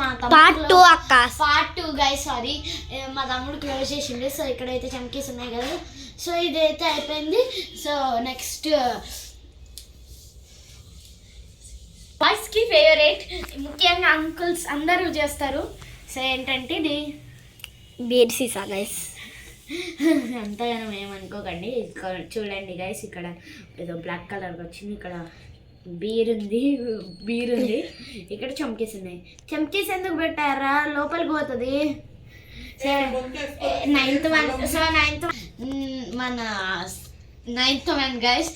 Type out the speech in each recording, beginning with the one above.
మా పార్ట్ 2 అక్క, part 2 guys. Sorry, మా తమ్ముడు క్లోజ్ చేసిండు. సో ఇక్కడైతే చమ్కీస్ ఉన్నాయి కదా. సో ఇదైతే అయిపోయింది. సో నెక్స్ట్ బాయ్స్కి ఫేవరెట్, ముఖ్యంగా అంకుల్స్ అందరూ చేస్తారు. సో ఏంటంటే ఇది బీర్ సీసా గైస్. అంతగానం ఏమనుకోకండి. చూడండి గైస్, ఇక్కడ ఏదో బ్లాక్ కలర్ వచ్చింది. ఇక్కడ బీర్ ఉంది. ఇక్కడ చమ్కీస్ ఉన్నాయి. చమ్కీస్ ఎందుకు పెట్టారా? లోపలికి పోతుంది. 9th one. సో 9th మన 9th వన్ గైస్.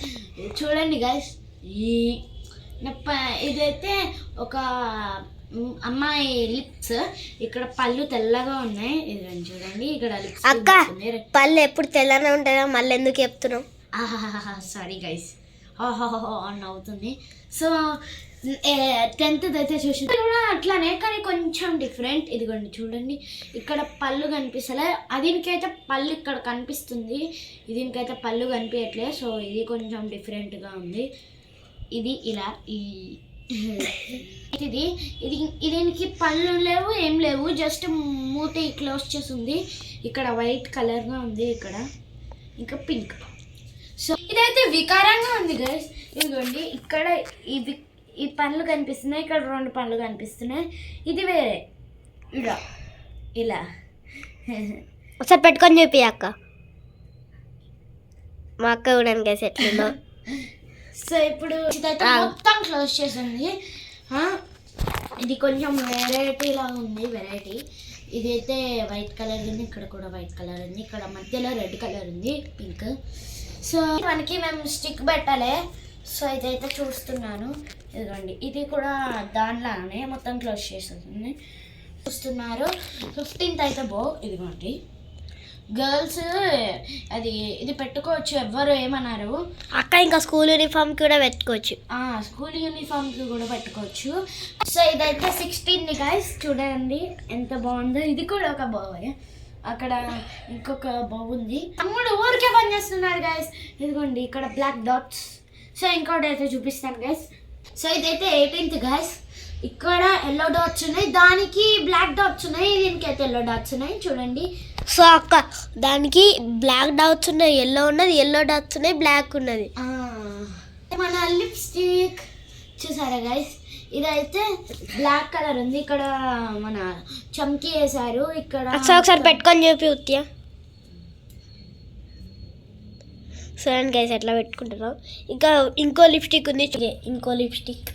చూడండి గైస్, ఇదైతే ఒక అమ్మాయి లిప్స్. ఇక్కడ పళ్ళు తెల్లగా ఉన్నాయి. ఇది చూడండి, ఇక్కడ లిప్స్. అక్క పళ్ళు ఎప్పుడు తెల్లనే ఉంటాయా? మళ్ళీ ఎందుకు చెప్తున్నావు? సారీ గైస్, అని అవుతుంది. సో 10th అయితే చూసి కూడా అట్లానే, కానీ కొంచెం డిఫరెంట్. ఇదిగోండి చూడండి, ఇక్కడ పళ్ళు కనిపిస్తలే. దీనికైతే పళ్ళు ఇక్కడ కనిపిస్తుంది, దీనికైతే పళ్ళు కనిపించట్లేదు. సో ఇది కొంచెం డిఫరెంట్గా ఉంది. ఇది ఇలా ఇది దీనికి పళ్ళు లేవు, ఏం లేవు, జస్ట్ మూతి క్లోజ్ చేసి ఉంది. ఇక్కడ వైట్ కలర్గా ఉంది, ఇక్కడ ఇంకా పింక్. సో ఇదైతే వికారంగా ఉంది గైస్. ఇదిగోండి, ఇక్కడ ఈ పళ్ళు కనిపిస్తున్నాయి, ఇక్కడ 2 పళ్ళు కనిపిస్తున్నాయి. ఇది వేరే, ఇలా ఒకసారి పెట్టుకొని చూపి అక్క. మా అక్క చూడండి గైస్ ఎట్లుందో. సో ఇప్పుడు ఇదైతే మొత్తం క్లోజ్ చేసింది. ఇది కొంచెం వెరైటీలా ఉంది, వెరైటీ. ఇదైతే వైట్ కలర్ ఉంది, ఇక్కడ కూడా వైట్ కలర్ ఉంది, ఇక్కడ మధ్యలో రెడ్ కలర్ ఉంది, పింక్. సో మనకి మేము స్టిక్ పెట్టాలి. సో ఇదైతే చూస్తున్నాను, ఇదిగోండి, ఇది కూడా దానిలానే మొత్తం క్లోజ్ చేస్తుంది. చూస్తున్నారు 15th అయితే ఇదిగోండి గర్ల్స్, ఇది పెట్టుకోవచ్చు, ఎవ్వరు ఏమన్నారు. అక్క ఇంకా స్కూల్ యూనిఫామ్ కూడా పెట్టుకోవచ్చు. స్కూల్ యూనిఫామ్కి కూడా పెట్టుకోవచ్చు. సో ఇదైతే 16th గైస్. చూడండి ఎంత బాగుందో. ఇది కూడా ఒక బాయ్, అక్కడ ఇంకొక బాగుంది. తమ్ముడు ఊరికే పని చేస్తున్నాడు గైస్. ఇదిగోండి ఇక్కడ బ్లాక్ డాట్స్. సో ఇంకోటి అయితే చూపిస్తాను గైస్. సో ఇదైతే 18th గైస్. ఇక్కడ ఎల్లో డాట్స్ ఉన్నాయి, దానికి బ్లాక్ డాట్స్ ఉన్నాయి, దీనికి అయితే ఎల్లో డాట్స్ ఉన్నాయి. చూడండి. సో అక్క దానికి బ్లాక్ డాట్స్ ఉన్నాయి, ఎల్లో ఉన్నది, ఎల్లో డాట్స్ ఉన్నాయి, బ్లాక్ ఉన్నది. మన లిప్స్టిక్ చూసారా గైస్, ఇదైతే బ్లాక్ కలర్ ఉంది. ఇక్కడ మన చమ్కీ వేసారు. ఇక్కడ ఒకసారి పెట్టుకొని చూపి ఉత్తియా. సరే గైస్ ఎట్లా పెట్టుకుంటారు. ఇంకా ఇంకో లిప్స్టిక్ ఉంది, ఇంకో లిప్స్టిక్